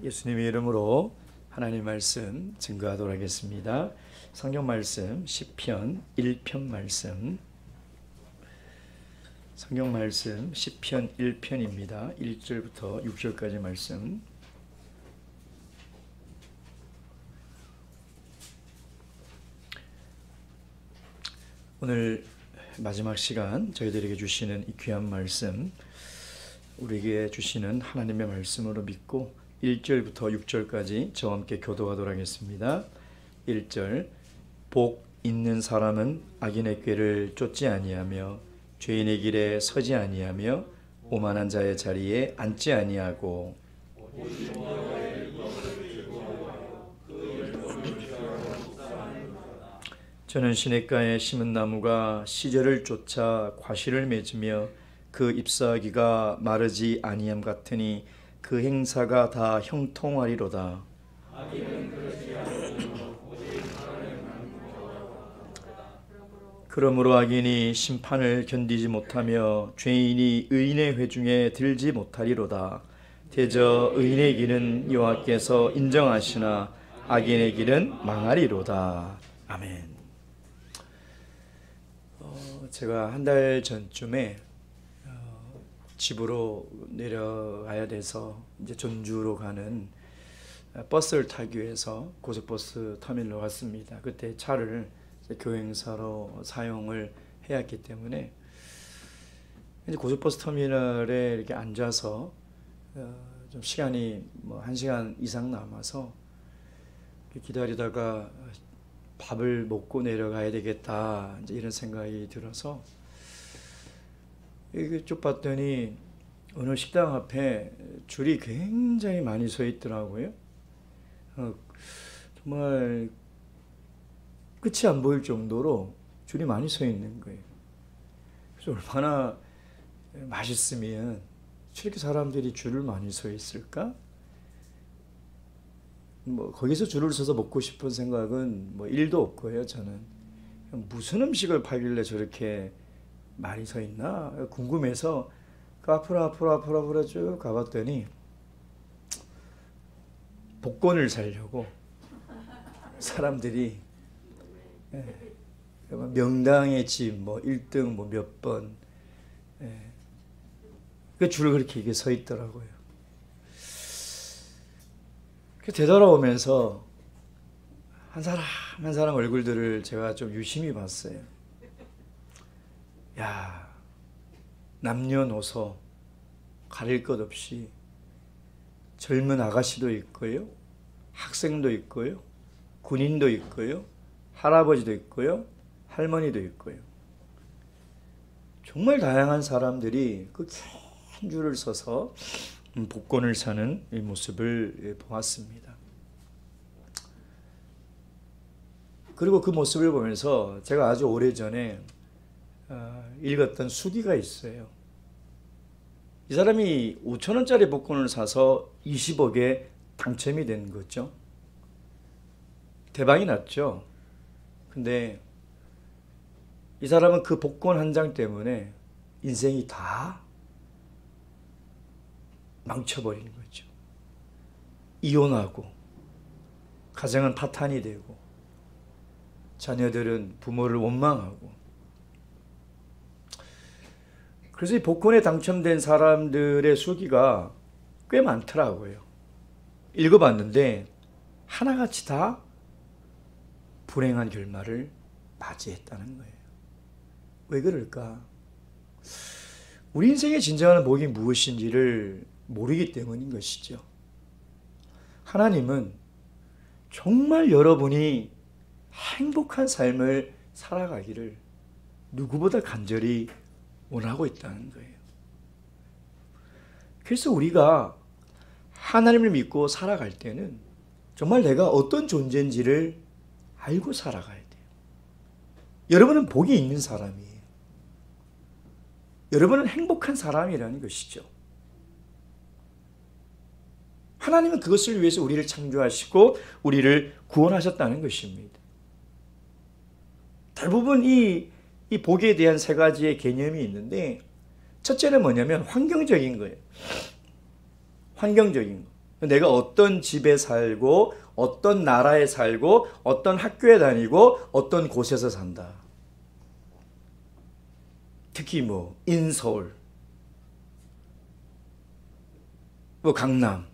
예수님의 이름으로 하나님 말씀 증거하도록 하겠습니다. 성경 말씀 시편 1편 말씀, 성경 말씀 시편 1편입니다. 1절부터 6절까지 말씀. 오늘 마지막 시간 저희들에게 주시는 이 귀한 말씀, 우리에게 주시는 하나님의 말씀으로 믿고 1절부터 6절까지 저와 함께 교도하도록 하겠습니다. 1절, 복 있는 사람은 악인의 꾀를 쫓지 아니하며 죄인의 길에 서지 아니하며 오만한 자의 자리에 앉지 아니하고 저는 시냇가에 심은 나무가 시절을 쫓아 과실을 맺으며 그 잎사귀가 마르지 아니함 같으니 그 행사가 다 형통하리로다. 그러므로 악인이 심판을 견디지 못하며 죄인이 의인의 회중에 들지 못하리로다. 대저 의인의 길은 여호와께서 인정하시나 악인의 길은 망하리로다. 아멘. 제가 한 달 전쯤에 집으로 내려가야 돼서 이제 전주로 가는 버스를 타기 위해서 고속버스 터미널로 갔습니다. 그때 차를 교회 행사로 사용을 해야 했기 때문에 이제 고속버스 터미널에 이렇게 앉아서 좀 시간이 뭐 1시간 이상 남아서 기다리다가 밥을 먹고 내려가야 되겠다, 이제 이런 생각이 들어서 이게 쭉 봤더니 어느 식당 앞에 줄이 굉장히 많이 서 있더라고요. 정말 끝이 안 보일 정도로 줄이 많이 서 있는 거예요. 그래서 얼마나 맛있으면 저렇게 사람들이 줄을 많이 서 있을까? 뭐 거기서 줄을 서서 먹고 싶은 생각은 뭐 1도 없고요. 저는 무슨 음식을 팔길래 저렇게 많이 서 있나 궁금해서 그 앞으로 쭉 가봤더니 복권을 사려고 사람들이 명당의 집 뭐 1등 뭐 몇 번, 그 줄을 그렇게 이게 서 있더라고요. 되돌아오면서 한 사람 한 사람 얼굴들을 제가 좀 유심히 봤어요. 야, 남녀노소 가릴 것 없이 젊은 아가씨도 있고요, 학생도 있고요, 군인도 있고요, 할아버지도 있고요, 할머니도 있고요. 정말 다양한 사람들이 그 긴 줄을 서서 복권을 사는 이 모습을 보았습니다. 그리고 그 모습을 보면서 제가 아주 오래전에 읽었던 수기가 있어요. 이 사람이 5,000원짜리 복권을 사서 20억에 당첨이 된 거죠. 대박이 났죠. 근데 이 사람은 그 복권 한 장 때문에 인생이 다 망쳐버린 거죠. 이혼하고 가정은 파탄이 되고 자녀들은 부모를 원망하고. 그래서 이 복권에 당첨된 사람들의 수기가 꽤 많더라고요. 읽어봤는데 하나같이 다 불행한 결말을 맞이했다는 거예요. 왜 그럴까? 우리 인생의 진정한 복이 무엇인지를 모르기 때문인 것이죠. 하나님은 정말 여러분이 행복한 삶을 살아가기를 누구보다 간절히 원하고 있다는 거예요. 그래서 우리가 하나님을 믿고 살아갈 때는 정말 내가 어떤 존재인지를 알고 살아가야 돼요. 여러분은 복이 있는 사람이에요. 여러분은 행복한 사람이라는 것이죠. 하나님은 그것을 위해서 우리를 창조하시고 우리를 구원하셨다는 것입니다. 대부분 이 복에 대한 3가지의 개념이 있는데, 첫째는 뭐냐면 환경적인 거예요. 환경적인 거. 내가 어떤 집에 살고 어떤 나라에 살고 어떤 학교에 다니고 어떤 곳에서 산다. 특히 뭐 인서울, 뭐 강남,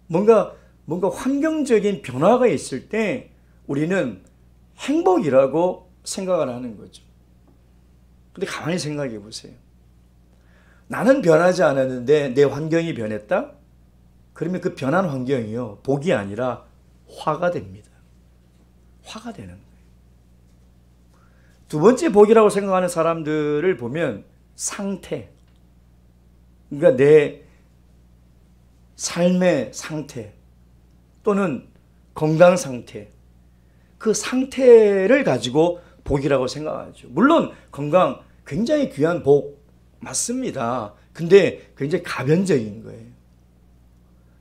뭔가 환경적인 변화가 있을 때 우리는 행복이라고 생각을 하는 거죠. 근데 가만히 생각해 보세요. 나는 변하지 않았는데 내 환경이 변했다? 그러면 그 변한 환경이요, 복이 아니라 화가 됩니다. 화가 되는 거예요. 두 번째 복이라고 생각하는 사람들을 보면 상태, 그러니까 내 삶의 상태 또는 건강 상태, 그 상태를 가지고 복이라고 생각하죠. 물론 건강 굉장히 귀한 복 맞습니다. 근데 굉장히 가변적인 거예요.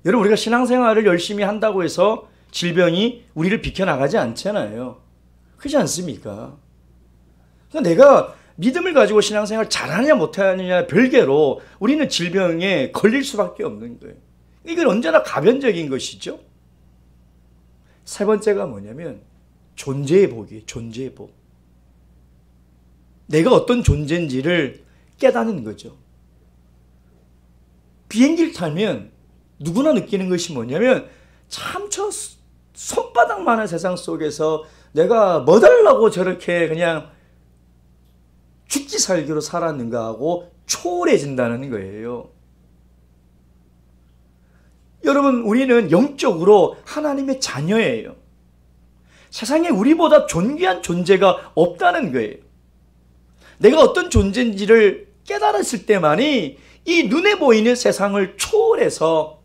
여러분, 우리가 신앙생활을 열심히 한다고 해서 질병이 우리를 비켜나가지 않잖아요. 그렇지 않습니까? 그러니까 내가 믿음을 가지고 신앙생활 잘하느냐 못하느냐 별개로 우리는 질병에 걸릴 수밖에 없는 거예요. 이건 언제나 가변적인 것이죠. 세 번째가 뭐냐면 존재의 복이에요. 존재의 복. 내가 어떤 존재인지를 깨닫는 거죠. 비행기를 타면 누구나 느끼는 것이 뭐냐면 참 저 손바닥만한 세상 속에서 내가 뭐 달라고 저렇게 그냥 죽기 살기로 살았는가 하고 초월해진다는 거예요. 여러분, 우리는 영적으로 하나님의 자녀예요. 세상에 우리보다 존귀한 존재가 없다는 거예요. 내가 어떤 존재인지를 깨달았을 때만이 이 눈에 보이는 세상을 초월해서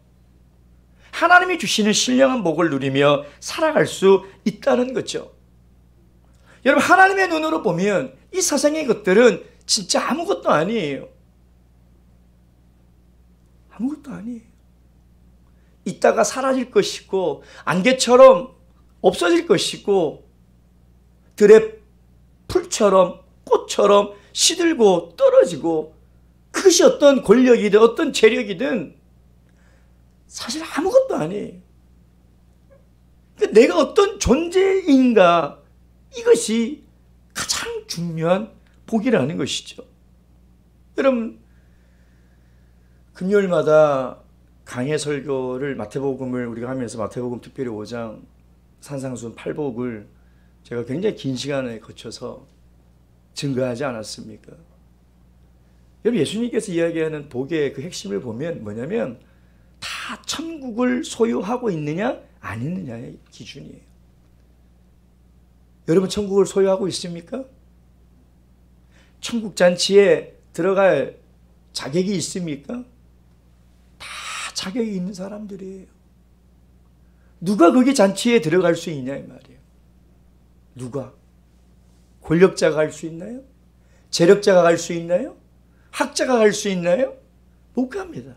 하나님이 주시는 신령한 복을 누리며 살아갈 수 있다는 거죠. 여러분, 하나님의 눈으로 보면 이 세상의 것들은 진짜 아무것도 아니에요. 아무것도 아니에요. 있다가 사라질 것이고 안개처럼 없어질 것이고 들의 풀처럼 꽃처럼 시들고 떨어지고, 그것이 어떤 권력이든 어떤 재력이든 사실 아무것도 아니에요. 그러니까 내가 어떤 존재인가, 이것이 가장 중요한 복이라는 것이죠. 여러분, 금요일마다 강해 설교를 마태복음을 우리가 하면서 마태복음 특별히 5장 산상수훈 8복을 제가 굉장히 긴 시간에 거쳐서 증거하지 않았습니까? 여러분, 예수님께서 이야기하는 복의 그 핵심을 보면 뭐냐면 다 천국을 소유하고 있느냐 안 있느냐의 기준이에요. 여러분, 천국을 소유하고 있습니까? 천국 잔치에 들어갈 자격이 있습니까? 다 자격이 있는 사람들이에요. 누가 거기 잔치에 들어갈 수 있냐 이 말이에요. 누가? 권력자가 갈 수 있나요? 재력자가 갈 수 있나요? 학자가 갈 수 있나요? 못 갑니다.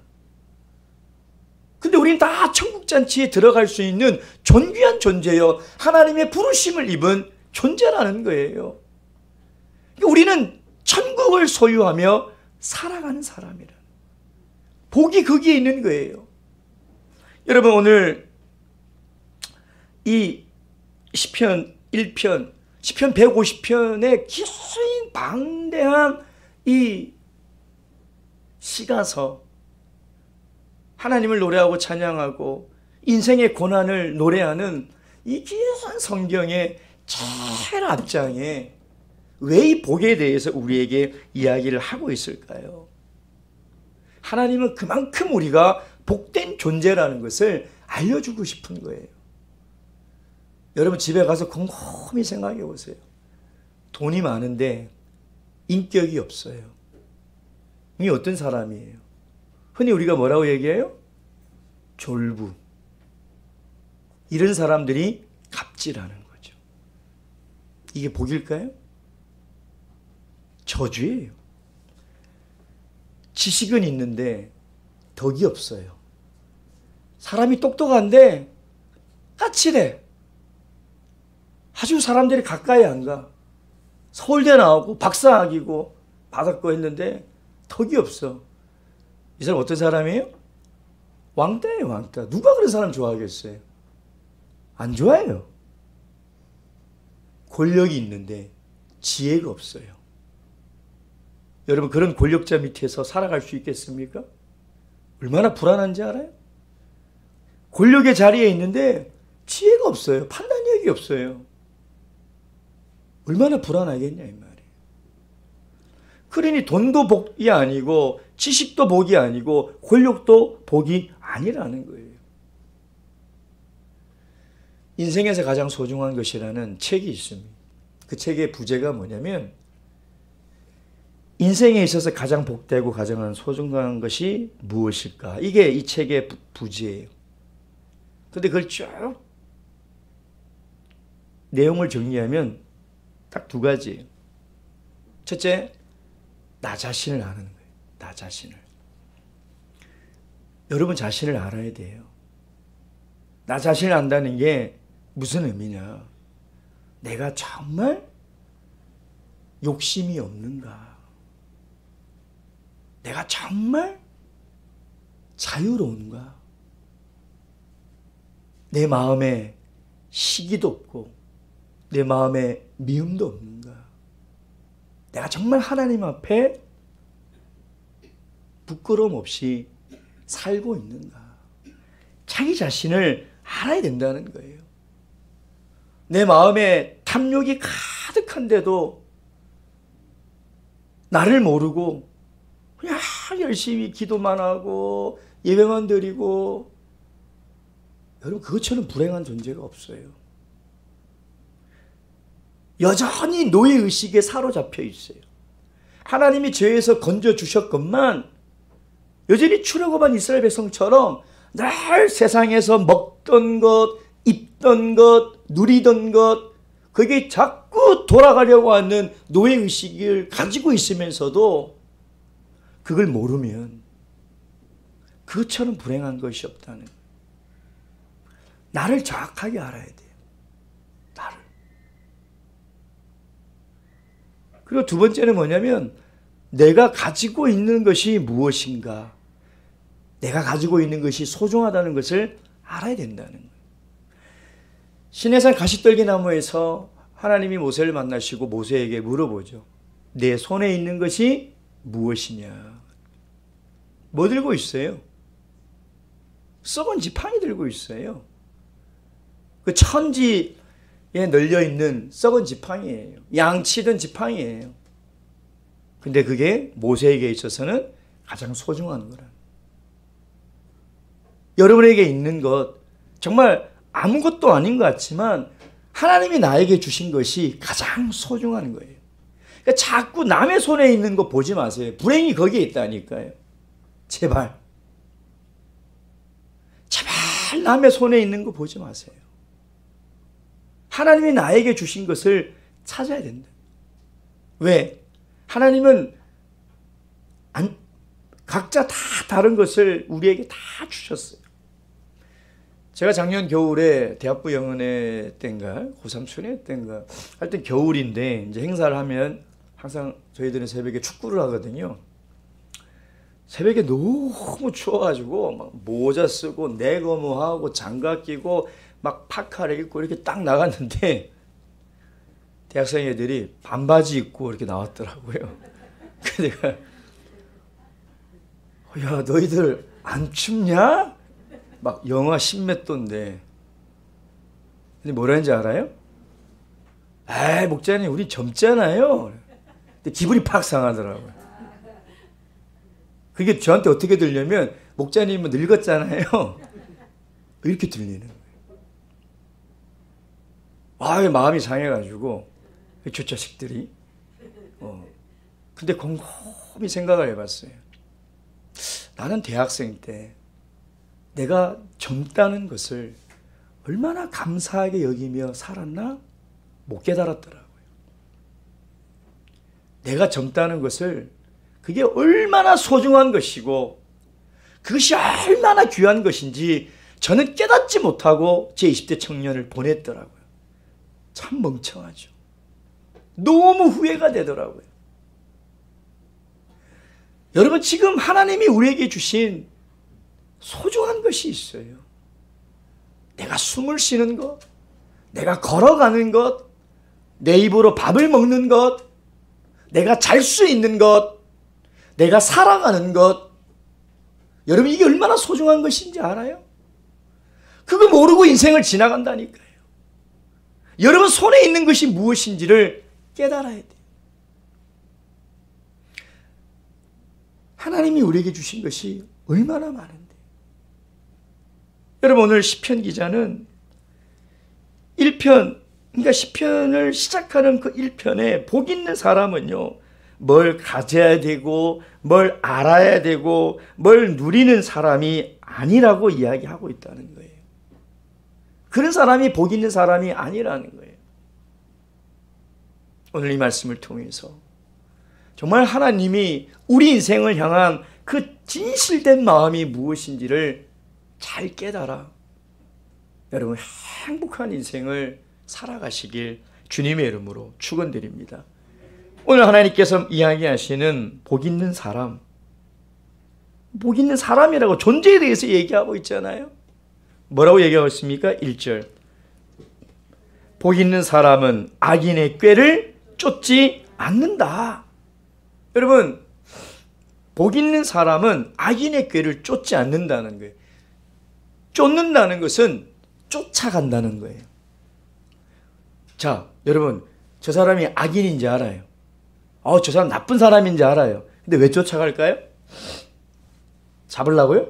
근데 우리는 다 천국잔치에 들어갈 수 있는 존귀한 존재요, 하나님의 부르심을 입은 존재라는 거예요. 우리는 천국을 소유하며 살아가는 사람이라. 복이 거기에 있는 거예요. 여러분, 오늘 이 시편 1편, 시편 150편의 긴 방대한 이 시가서, 하나님을 노래하고 찬양하고 인생의 고난을 노래하는 이 귀한 성경의 제일 앞장에 왜 이 복에 대해서 우리에게 이야기를 하고 있을까요? 하나님은 그만큼 우리가 복된 존재라는 것을 알려주고 싶은 거예요. 여러분, 집에 가서 곰곰이 생각해 보세요. 돈이 많은데 인격이 없어요. 이 어떤 사람이에요? 흔히 우리가 뭐라고 얘기해요? 졸부. 이런 사람들이 갑질하는 거죠. 이게 복일까요? 저주예요. 지식은 있는데 덕이 없어요. 사람이 똑똑한데 까칠해. 아주 사람들이 가까이 안 가. 서울대 나오고 박사학위고 받았고 했는데 덕이 없어. 이 사람 어떤 사람이에요? 왕따예요, 왕따. 누가 그런 사람 좋아하겠어요? 안 좋아해요. 권력이 있는데 지혜가 없어요. 여러분, 그런 권력자 밑에서 살아갈 수 있겠습니까? 얼마나 불안한지 알아요? 권력의 자리에 있는데 지혜가 없어요. 판단력이 없어요. 얼마나 불안하겠냐 이 말이에요. 그러니 돈도 복이 아니고 지식도 복이 아니고 권력도 복이 아니라는 거예요. 인생에서 가장 소중한 것이라는 책이 있습니다. 그 책의 부제가 뭐냐면 인생에 있어서 가장 복되고 가장 소중한 것이 무엇일까? 이게 이 책의 부제예요. 근데 그걸 쭉 내용을 정리하면 딱 두 가지예요. 첫째, 나 자신을 아는 거예요. 나 자신을. 여러분 자신을 알아야 돼요. 나 자신을 안다는 게 무슨 의미냐? 내가 정말 욕심이 없는가? 내가 정말 자유로운가? 내 마음에 시기도 없고 내 마음에 미움도 없는가? 내가 정말 하나님 앞에 부끄러움 없이 살고 있는가? 자기 자신을 알아야 된다는 거예요. 내 마음에 탐욕이 가득한데도 나를 모르고 그냥 열심히 기도만 하고 예배만 드리고, 여러분 그것처럼 불행한 존재가 없어요. 여전히 노예의식에 사로잡혀 있어요. 하나님이 죄에서 건져주셨건만 여전히 출애굽한 이스라엘 백성처럼 늘 세상에서 먹던 것, 입던 것, 누리던 것, 그게 자꾸 돌아가려고 하는 노예의식을 가지고 있으면서도 그걸 모르면 그것처럼 불행한 것이 없다는 거예요. 나를 정확하게 알아야 돼요. 나를. 그리고 두 번째는 뭐냐면 내가 가지고 있는 것이 무엇인가, 내가 가지고 있는 것이 소중하다는 것을 알아야 된다는 거예요. 시내산 가시떨기나무에서 하나님이 모세를 만나시고 모세에게 물어보죠. 내 손에 있는 것이 무엇이냐? 뭐 들고 있어요? 썩은 지팡이 들고 있어요. 그 천지에 널려있는 썩은 지팡이예요. 양치던 지팡이예요. 근데 그게 모세에게 있어서는 가장 소중한 거라. 여러분에게 있는 것 정말 아무것도 아닌 것 같지만 하나님이 나에게 주신 것이 가장 소중한 거예요. 그러니까 자꾸 남의 손에 있는 거 보지 마세요. 불행이 거기에 있다니까요. 제발. 제발 남의 손에 있는 거 보지 마세요. 하나님이 나에게 주신 것을 찾아야 된다. 왜? 하나님은 각자 다 다른 것을 우리에게 다 주셨어요. 제가 작년 겨울에 대학부 영은회 때인가 고3 春회 때인가 하여튼 겨울인데 이제 행사를 하면 항상 저희들은 새벽에 축구를 하거든요. 새벽에 너무 추워가지고 막 모자 쓰고 내거무하고 장갑 끼고 막 파카를 입고 이렇게 딱 나갔는데 대학생 애들이 반바지 입고 이렇게 나왔더라고요. 그래서 내가 야 너희들 안 춥냐? 막 영하 10몇 도인데. 근데 뭐라는지 알아요? 에이 목자님 우리 젊잖아요. 근데 기분이 팍 상하더라고요. 그게 저한테 어떻게 들려면 목자님은 늙었잖아요. 이렇게 들리는 거예요. 아, 마음이 상해가지고 저 자식들이. 근데 곰곰이 생각을 해봤어요. 나는 대학생 때 내가 젊다는 것을 얼마나 감사하게 여기며 살았나? 못 깨달았더라고요. 내가 젊다는 것을 그게 얼마나 소중한 것이고 그것이 얼마나 귀한 것인지 저는 깨닫지 못하고 제 20대 청년을 보냈더라고요. 참 멍청하죠. 너무 후회가 되더라고요. 여러분 지금 하나님이 우리에게 주신 소중한 것이 있어요. 내가 숨을 쉬는 것, 내가 걸어가는 것, 내 입으로 밥을 먹는 것, 내가 잘 수 있는 것, 내가 살아가는 것. 여러분, 이게 얼마나 소중한 것인지 알아요? 그거 모르고 인생을 지나간다니까요. 여러분 손에 있는 것이 무엇인지를 깨달아야 돼요. 하나님이 우리에게 주신 것이 얼마나 많은데. 여러분, 오늘 시편 기자는 1편, 그러니까 시편을 시작하는 그 1편에 복 있는 사람은요, 뭘 가져야 되고 뭘 알아야 되고 뭘 누리는 사람이 아니라고 이야기하고 있다는 거예요. 그런 사람이 복 있는 사람이 아니라는 거예요. 오늘 이 말씀을 통해서 정말 하나님이 우리 인생을 향한 그 진실된 마음이 무엇인지를 잘 깨달아 여러분 행복한 인생을 살아가시길 주님의 이름으로 축원드립니다. 오늘 하나님께서 이야기하시는 복 있는 사람, 복 있는 사람이라고 존재에 대해서 얘기하고 있잖아요. 뭐라고 얘기하고 있습니까? 1절. 복 있는 사람은 악인의 꾀를 쫓지 않는다. 여러분, 복 있는 사람은 악인의 꾀를 쫓지 않는다는 거예요. 쫓는다는 것은 쫓아간다는 거예요. 자, 여러분, 저 사람이 악인인지 알아요. 저 사람 나쁜 사람인지 알아요. 근데 왜 쫓아갈까요? 잡으려고요?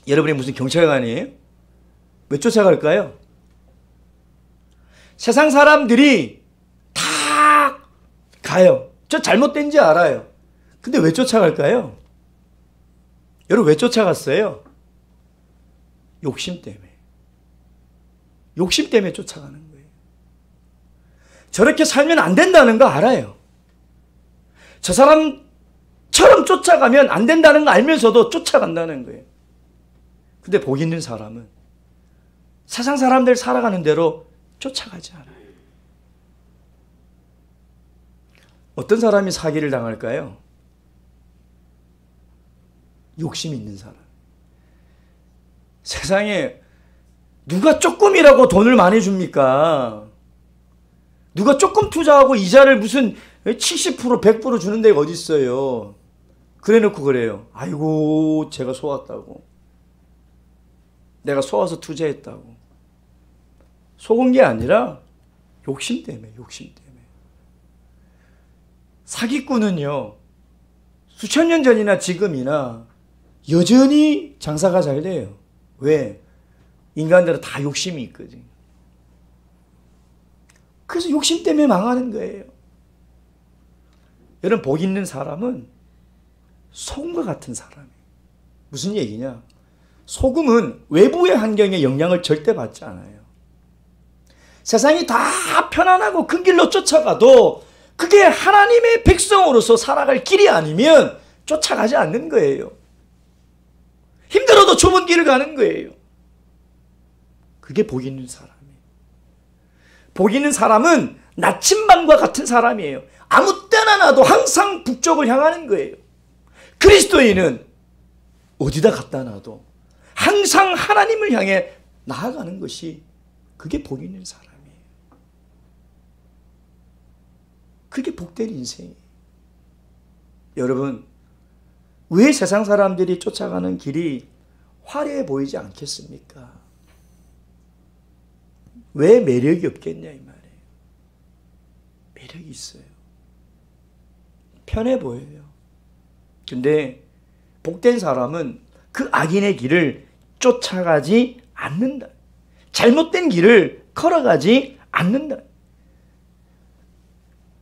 여러분이 무슨 경찰관이에요? 왜 쫓아갈까요? 세상 사람들이 다 가요. 저 잘못된지 알아요. 근데 왜 쫓아갈까요? 여러분, 왜 쫓아갔어요? 욕심 때문에. 욕심 때문에 쫓아가는 거예요. 저렇게 살면 안 된다는 거 알아요. 저 사람처럼 쫓아가면 안 된다는 거 알면서도 쫓아간다는 거예요. 근데 복 있는 사람은 세상 사람들 살아가는 대로 쫓아가지 않아요. 어떤 사람이 사기를 당할까요? 욕심 있는 사람. 세상에 누가 조금이라고 돈을 많이 줍니까? 누가 조금 투자하고 이자를 무슨 70%, 100% 주는 데가 어디 있어요? 그래 놓고 그래요. 아이고, 제가 속았다고. 내가 속아서 투자했다고. 속은 게 아니라 욕심 때문에, 욕심 때문에. 사기꾼은요, 수천 년 전이나 지금이나 여전히 장사가 잘 돼요. 왜? 인간들은 다 욕심이 있거든요. 그래서 욕심 때문에 망하는 거예요. 여러분, 복 있는 사람은 소금과 같은 사람이에요. 무슨 얘기냐? 소금은 외부의 환경에 영향을 절대 받지 않아요. 세상이 다 편안하고 큰 길로 쫓아가도 그게 하나님의 백성으로서 살아갈 길이 아니면 쫓아가지 않는 거예요. 힘들어도 좁은 길을 가는 거예요. 그게 복 있는 사람이에요. 복 있는 사람은 나침반과 같은 사람이에요. 아무 때나 놔도 항상 북쪽을 향하는 거예요. 그리스도인은 어디다 갖다 놔도 항상 하나님을 향해 나아가는 것이 그게 복 있는 사람이에요. 그게 복된 인생이에요. 여러분, 왜 세상 사람들이 쫓아가는 길이 화려해 보이지 않겠습니까? 왜 매력이 없겠냐 이 말이에요. 매력이 있어요. 편해 보여요. 근데 복된 사람은 그 악인의 길을 쫓아가지 않는다. 잘못된 길을 걸어가지 않는다.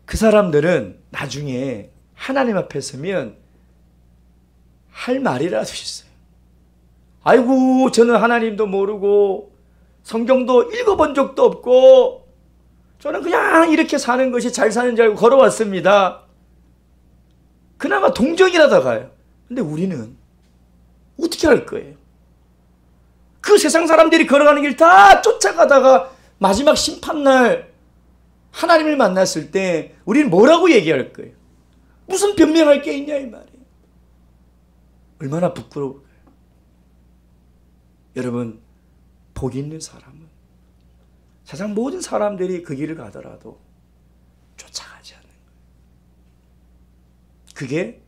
그 사람들은 나중에 하나님 앞에 서면 할 말이라도 있어요. 아이고, 저는 하나님도 모르고 성경도 읽어본 적도 없고 저는 그냥 이렇게 사는 것이 잘 사는 줄 알고 걸어왔습니다. 그나마 동정이라도 가요. 근데 우리는 어떻게 할 거예요? 그 세상 사람들이 걸어가는 길 다 쫓아가다가 마지막 심판날 하나님을 만났을 때 우리는 뭐라고 얘기할 거예요? 무슨 변명할 게 있냐 이 말이에요. 얼마나 부끄러울까요? 여러분, 복 있는 사람은 세상 모든 사람들이 그 길을 가더라도 쫓아가지 않는 거예요. 그게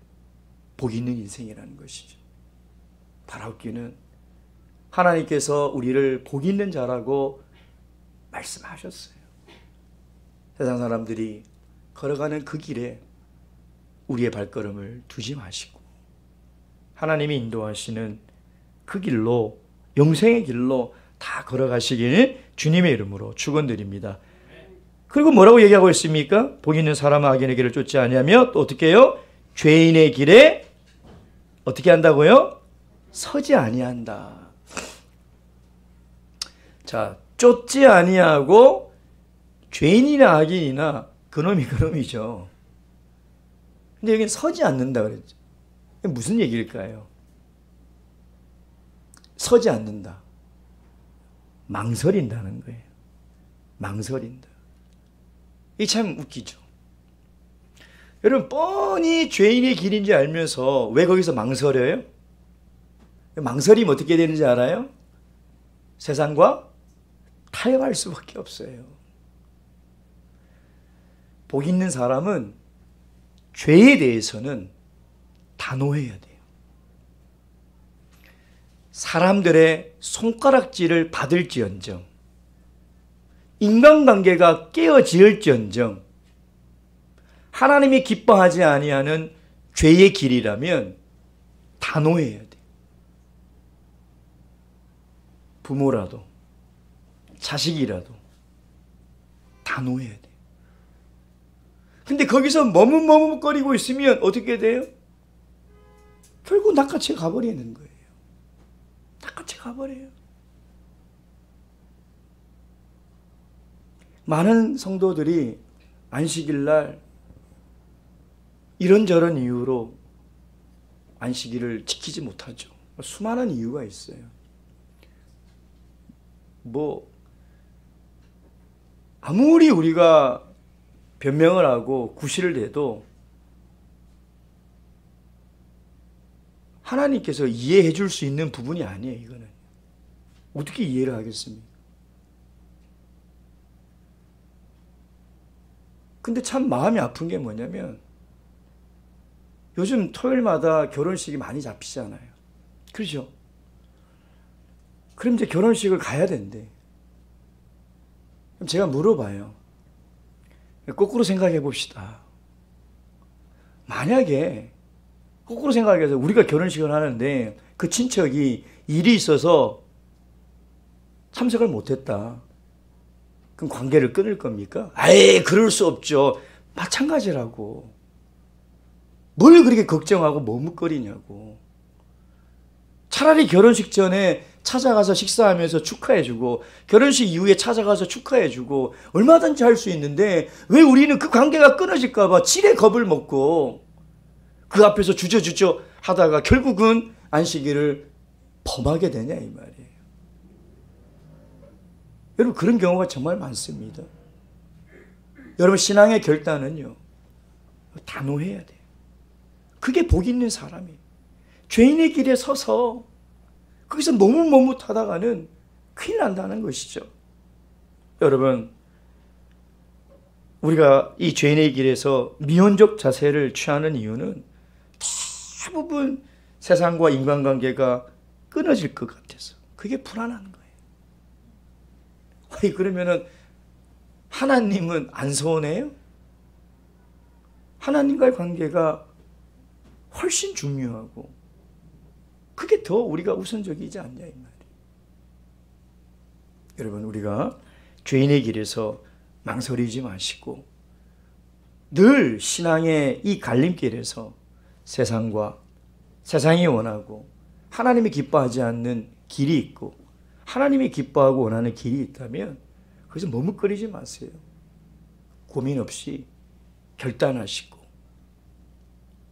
복 있는 인생이라는 것이죠. 바라옵기는 하나님께서 우리를 복 있는 자라고 말씀하셨어요. 세상 사람들이 걸어가는 그 길에 우리의 발걸음을 두지 마시고 하나님이 인도하시는 그 길로, 영생의 길로 다 걸어가시길 주님의 이름으로 축원드립니다. 그리고 뭐라고 얘기하고 있습니까? 복 있는 사람은 악인의 길을 쫓지 아니하며 또 어떻게 해요? 죄인의 길에 어떻게 한다고요? 서지 아니한다. 자, 쫓지 아니하고 죄인이나 악인이나 그놈이 그놈이죠. 근데 여기는 서지 않는다 그랬죠. 무슨 얘기일까요? 서지 않는다. 망설인다는 거예요. 망설인다. 이게 참 웃기죠. 여러분, 뻔히 죄인의 길인지 알면서 왜 거기서 망설여요? 망설이면 어떻게 되는지 알아요? 세상과 타협할 수밖에 없어요. 복 있는 사람은 죄에 대해서는 단호해야 돼요. 사람들의 손가락질을 받을지언정, 인간관계가 깨어질지언정, 하나님이 기뻐하지 아니하는 죄의 길이라면 단호해야 돼요. 부모라도 자식이라도 단호해야 돼요. 근데 거기서 머뭇머뭇거리고 있으면 어떻게 돼요? 결국 낚아채 가버리는 거예요. 낚아채 가버려요. 많은 성도들이 안식일 날 이런저런 이유로 안식일을 지키지 못하죠. 수많은 이유가 있어요. 아무리 우리가 변명을 하고 구실을 대도 하나님께서 이해해 줄 수 있는 부분이 아니에요. 이거는 어떻게 이해를 하겠습니까? 근데 참 마음이 아픈 게 뭐냐면 요즘 토요일마다 결혼식이 많이 잡히잖아요. 그렇죠? 그럼 이제 결혼식을 가야 된대. 그럼 제가 물어봐요. 거꾸로 생각해 봅시다. 만약에 거꾸로 생각해서 우리가 결혼식을 하는데 그 친척이 일이 있어서 참석을 못했다. 그럼 관계를 끊을 겁니까? 아예 그럴 수 없죠. 마찬가지라고. 뭘 그렇게 걱정하고 머뭇거리냐고. 차라리 결혼식 전에 찾아가서 식사하면서 축하해주고 결혼식 이후에 찾아가서 축하해주고 얼마든지 할 수 있는데 왜 우리는 그 관계가 끊어질까 봐 지레 겁을 먹고 그 앞에서 주저주저 하다가 결국은 안식일을 범하게 되냐 이 말이에요. 여러분, 그런 경우가 정말 많습니다. 여러분, 신앙의 결단은요, 단호해야 돼요. 그게 복 있는 사람이에요. 죄인의 길에 서서 거기서 머뭇머뭇하다가는 큰일 난다는 것이죠. 여러분, 우리가 이 죄인의 길에서 미온적 자세를 취하는 이유는 대부분 세상과 인간관계가 끊어질 것 같아서 그게 불안한 거예요. 아니, 그러면은 하나님은 안 서운해요? 하나님과의 관계가 훨씬 중요하고 그게 더 우리가 우선적이지 않냐 이 말이에요. 여러분, 우리가 죄인의 길에서 망설이지 마시고 늘 신앙의 이 갈림길에서 세상과 세상이 원하고 하나님이 기뻐하지 않는 길이 있고 하나님이 기뻐하고 원하는 길이 있다면 거기서 머뭇거리지 마세요. 고민 없이 결단하시고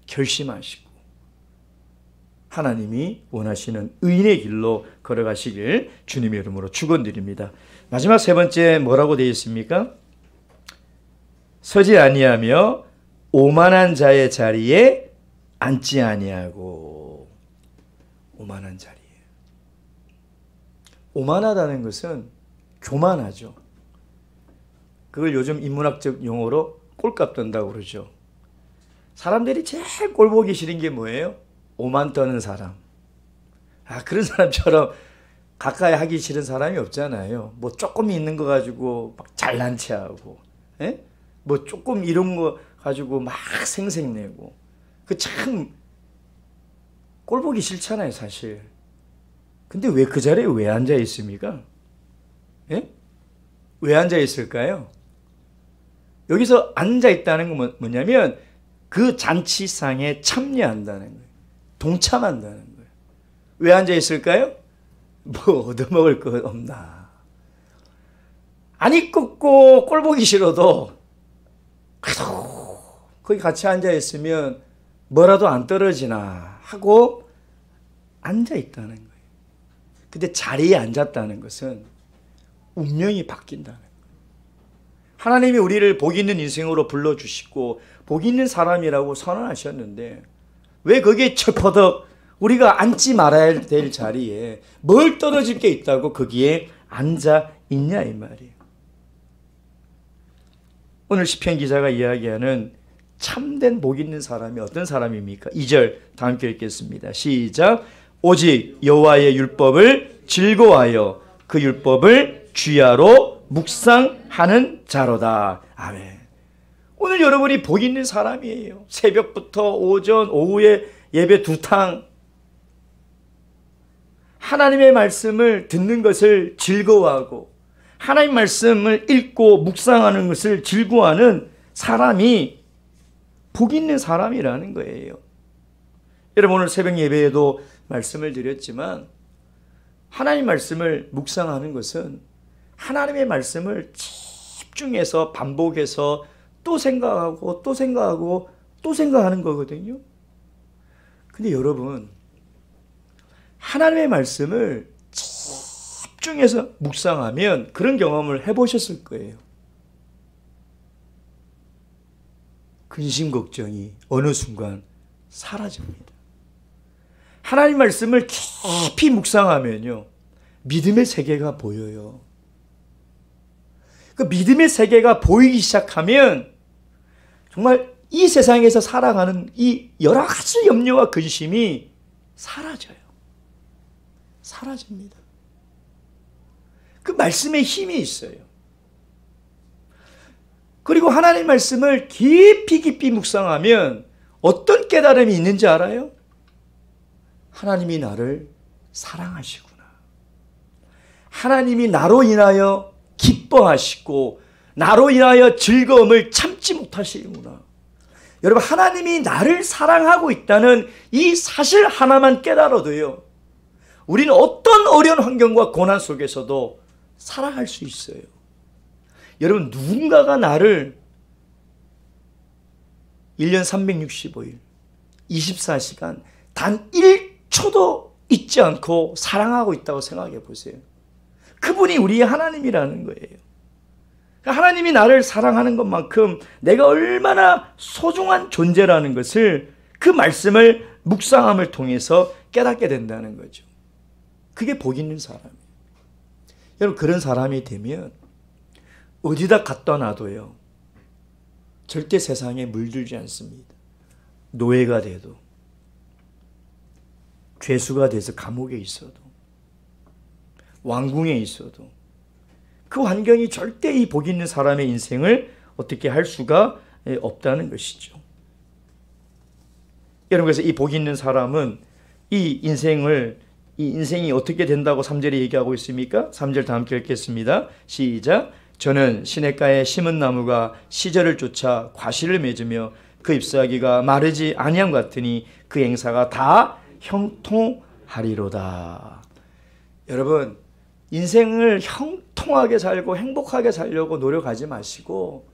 결심하시고 하나님이 원하시는 의인의 길로 걸어가시길 주님의 이름으로 축원드립니다. 마지막 세 번째 뭐라고 되어 있습니까? 서지 아니하며 오만한 자의 자리에 앉지 아니하고. 오만한 자리에. 오만하다는 것은 교만하죠. 그걸 요즘 인문학적 용어로 꼴값 떤다고 그러죠. 사람들이 제일 꼴보기 싫은 게 뭐예요? 오만 떠는 사람. 그런 사람처럼 가까이 하기 싫은 사람이 없잖아요. 뭐 조금 있는 거 가지고 막 잘난 체하고, 뭐 조금 이런 거 가지고 막 생색내고. 그 참 꼴보기 싫잖아요, 사실. 근데 왜 그 자리에 왜 앉아 있습니까? 왜 앉아 있을까요? 여기서 앉아 있다는 건 뭐냐면 그 잔치상에 참여한다는 거예요. 동참한다는 거예요. 왜 앉아 있을까요? 뭐 얻어먹을 거 없나. 아니 꺾고 꼴보기 싫어도 그래도 거기 같이 앉아 있으면 뭐라도 안 떨어지나 하고 앉아 있다는 거예요. 근데 자리에 앉았다는 것은 운명이 바뀐다는 거예요. 하나님이 우리를 복 있는 인생으로 불러주시고 복 있는 사람이라고 선언하셨는데 왜 거기에 철퍼덕 우리가 앉지 말아야 될 자리에 뭘 떨어질 게 있다고 거기에 앉아 있냐 이 말이에요. 오늘 시편 기자가 이야기하는 참된 복 있는 사람이 어떤 사람입니까? 2절 다 함께 읽겠습니다. 시작. 오직 여호와의 율법을 즐거워하여 그 율법을 주야로 묵상하는 자로다. 아멘. 오늘 여러분이 복 있는 사람이에요. 새벽부터 오전 오후에 예배 2탕 하나님의 말씀을 듣는 것을 즐거워하고 하나님 말씀을 읽고 묵상하는 것을 즐거워하는 사람이 복 있는 사람이라는 거예요. 여러분 오늘 새벽 예배에도 말씀을 드렸지만 하나님 말씀을 묵상하는 것은 하나님의 말씀을 집중해서 반복해서 또 생각하고 또 생각하고 또 생각하는 거거든요. 근데 여러분 하나님의 말씀을 집중해서 묵상하면 그런 경험을 해보셨을 거예요. 근심 걱정이 어느 순간 사라집니다. 하나님 말씀을 깊이 묵상하면요 믿음의 세계가 보여요. 그 믿음의 세계가 보이기 시작하면 정말 이 세상에서 살아가는 이 여러 가지 염려와 근심이 사라져요. 사라집니다. 그 말씀에 힘이 있어요. 그리고 하나님 말씀을 깊이 묵상하면 어떤 깨달음이 있는지 알아요? 하나님이 나를 사랑하시구나. 하나님이 나로 인하여 기뻐하시고 나로 인하여 즐거움을 참지 못하시는구나. 여러분 하나님이 나를 사랑하고 있다는 이 사실 하나만 깨달아도요 우리는 어떤 어려운 환경과 고난 속에서도 살아갈 수 있어요. 여러분 누군가가 나를 1년 365일 24시간 단 1초도 잊지 않고 사랑하고 있다고 생각해 보세요. 그분이 우리의 하나님이라는 거예요. 하나님이 나를 사랑하는 것만큼 내가 얼마나 소중한 존재라는 것을 그 말씀을 묵상함을 통해서 깨닫게 된다는 거죠. 그게 복 있는 사람이에요. 여러분 그런 사람이 되면 어디다 갖다 놔도요 절대 세상에 물들지 않습니다. 노예가 돼도 죄수가 돼서 감옥에 있어도 왕궁에 있어도 그 환경이 절대 이 복 있는 사람의 인생을 어떻게 할 수가 없다는 것이죠. 여러분 그래서 이 복 있는 사람은 이 인생이 어떻게 된다고 3절에 얘기하고 있습니까? 3절 다 함께 읽겠습니다. 시작. 저는 시냇가에 심은 나무가 시절을 쫓아 과실을 맺으며 그 잎사귀가 마르지 아니함 같으니 그 행사가 다 형통하리로다. 여러분 인생을 형통하게 살고 행복하게 살려고 노력하지 마시고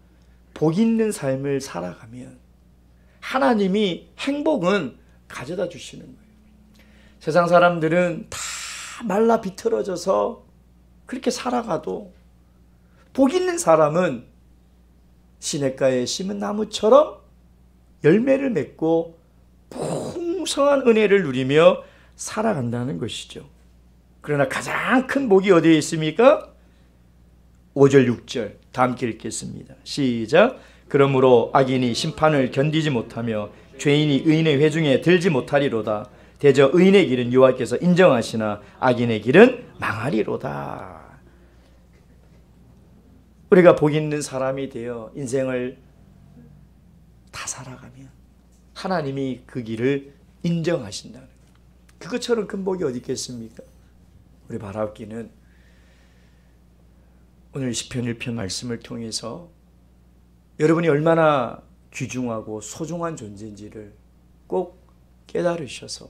복 있는 삶을 살아가면 하나님이 행복은 가져다 주시는 거예요. 세상 사람들은 다 말라 비틀어져서 그렇게 살아가도 복 있는 사람은 시냇가에 심은 나무처럼 열매를 맺고 풍성한 은혜를 누리며 살아간다는 것이죠. 그러나 가장 큰 복이 어디에 있습니까? 5절 6절 다 함께 읽겠습니다. 시작. 그러므로 악인이 심판을 견디지 못하며 죄인이 의인의 회중에 들지 못하리로다. 대저 의인의 길은 여호와께서 인정하시나 악인의 길은 망하리로다. 우리가 복 있는 사람이 되어 인생을 다 살아가면 하나님이 그 길을 인정하신다는 것. 그것처럼 큰 복이 어디 있겠습니까? 우리 바라옵기는 오늘 시편 1편 말씀을 통해서 여러분이 얼마나 귀중하고 소중한 존재인지를 꼭 깨달으셔서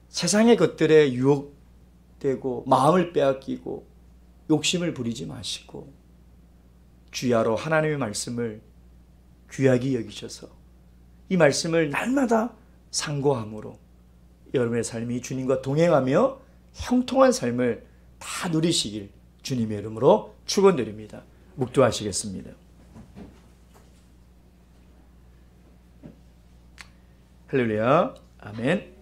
세상의 것들에 유혹되고 마음을 빼앗기고 욕심을 부리지 마시고 주야로 하나님의 말씀을 귀하게 여기셔서 이 말씀을 날마다 상고함으로 여러분의 삶이 주님과 동행하며 형통한 삶을 다 누리시길 주님의 이름으로 축원드립니다. 묵도하시겠습니다. 할렐루야. 아멘.